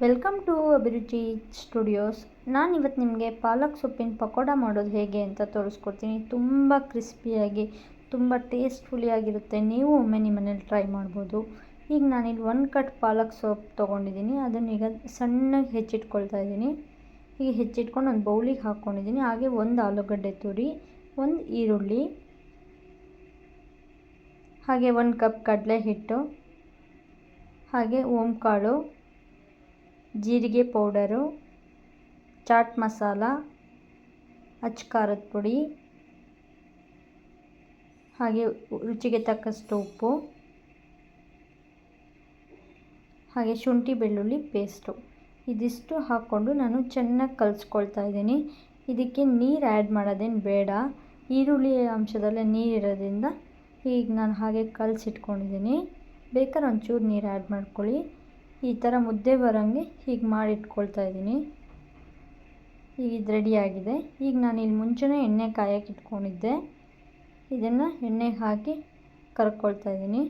Welcome to ಅಭಿರುಚಿ studios. ನಾನಿವತ್ತು ನಿಮಗೆ ಪಾಲಕ್ ಸೊಪ್ಪಿನ ಪಕೋಡ ಮಾಡೋದು ಹೇಗೆ ಅಂತ ತೋರಿಸ್ಕೊಡ್ತೀನಿ. ತುಂಬ ಕ್ರಿಸ್ಪಿಯಾಗಿ ತುಂಬ ಟೇಸ್ಟ್ಫುಲ್ಲಿಯಾಗಿರುತ್ತೆ. ನೀವು ಒಮ್ಮೆ ನಿಮ್ಮ ಮನೇಲಿ ಟ್ರೈ ಮಾಡ್ಬೋದು. ಈಗ ನಾನಿಲ್ಲಿ 1 ಕಟ್ ಪಾಲಕ್ ಸೊಪ್ಪು ತೊಗೊಂಡಿದ್ದೀನಿ. ಅದನ್ನೀಗ ಸಣ್ಣಗೆ ಹೆಚ್ಚಿಟ್ಕೊಳ್ತಾ ಇದ್ದೀನಿ. ಈಗ ಹೆಚ್ಚಿಟ್ಕೊಂಡು ಒಂದು ಬೌಲಿಗೆ ಹಾಕ್ಕೊಂಡಿದ್ದೀನಿ. ಹಾಗೆ 1 ಆಲೂಗಡ್ಡೆ ತುರಿ, 1 ಈರುಳ್ಳಿ, ಹಾಗೆ 1 ಕಪ್ ಕಡಲೆ ಹಿಟ್ಟು, ಹಾಗೆ ಓಂಕಾಳು, ಜೀರಿಗೆ ಪೌಡರು, ಚಾಟ್ ಮಸಾಲ, ಅಚ್ಚ ಖಾರದ ಪುಡಿ, ಹಾಗೆ ರುಚಿಗೆ ತಕ್ಕಷ್ಟು ಉಪ್ಪು, ಹಾಗೆ ಶುಂಠಿ ಬೆಳ್ಳುಳ್ಳಿ ಪೇಸ್ಟು. ಇದಿಷ್ಟು ಹಾಕ್ಕೊಂಡು ನಾನು ಚೆನ್ನಾಗಿ ಕಲಿಸ್ಕೊಳ್ತಾ ಇದ್ದೀನಿ. ಇದಕ್ಕೆ ನೀರು ಆ್ಯಡ್ ಮಾಡೋದೇನು ಬೇಡ. ಈರುಳ್ಳಿ ಅಂಶದಲ್ಲೇ ನೀರಿರೋದ್ರಿಂದ ಈಗ ನಾನು ಹಾಗೆ ಕಲಸಿಟ್ಕೊಂಡಿದ್ದೀನಿ. ಬೇಕಾದ್ರೆ ಒಂಚೂರು ನೀರು ಆ್ಯಡ್ ಮಾಡ್ಕೊಳ್ಳಿ. ಈ ಥರ ಮುದ್ದೆ ಬರೋಂಗೆ ಹೀಗೆ ಮಾಡಿಟ್ಕೊಳ್ತಾ ಇದ್ದೀನಿ. ಈಗ ಇದು ರೆಡಿಯಾಗಿದೆ. ಈಗ ನಾನು ಇಲ್ಲಿ ಮುಂಚೆನೇ ಎಣ್ಣೆ ಕಾಯಕ್ಕೆ ಇಟ್ಕೊಂಡಿದ್ದೆ. ಇದನ್ನು ಎಣ್ಣೆಗೆ ಹಾಕಿ ಕರ್ಕೊಳ್ತಾ ಇದ್ದೀನಿ.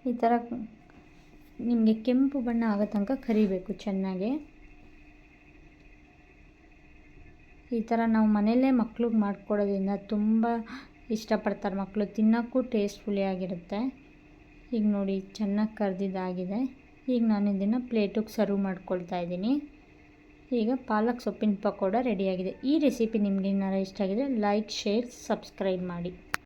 ಈ ಥರ ನಿಮಗೆ ಕೆಂಪು ಬಣ್ಣ ಆಗೋ ತನಕ ಕರಿಬೇಕು ಚೆನ್ನಾಗಿ. ಈ ಥರ ನಾವು ಮನೆಯಲ್ಲೇ ಮಕ್ಳಿಗೆ ಮಾಡಿಕೊಡೋದ್ರಿಂದ ತುಂಬ ಇಷ್ಟಪಡ್ತಾರೆ ಮಕ್ಕಳು. ತಿನ್ನೋಕ್ಕೂ ಟೇಸ್ಟ್ಫುಲ್ಲಿಯಾಗಿರುತ್ತೆ. ಈಗ ನೋಡಿ ಚೆನ್ನಾಗಿ ಕರೆದಿದ್ದಾಗಿದೆ. ಈಗ ನಾನು ಇದನ್ನು ಪ್ಲೇಟಿಗೆ ಸರ್ವ್ ಮಾಡ್ಕೊಳ್ತಾ ಇದ್ದೀನಿ. ಈಗ ಪಾಲಕ್ ಸೊಪ್ಪಿನ ಪಕೋಡ ರೆಡಿಯಾಗಿದೆ. ಈ ರೆಸಿಪಿ ನಿಮಗೆ ಏನಾರು ಇಷ್ಟ ಆಗಿದರೆ ಲೈಕ್, ಶೇರ್, ಸಬ್ಸ್ಕ್ರೈಬ್ ಮಾಡಿ.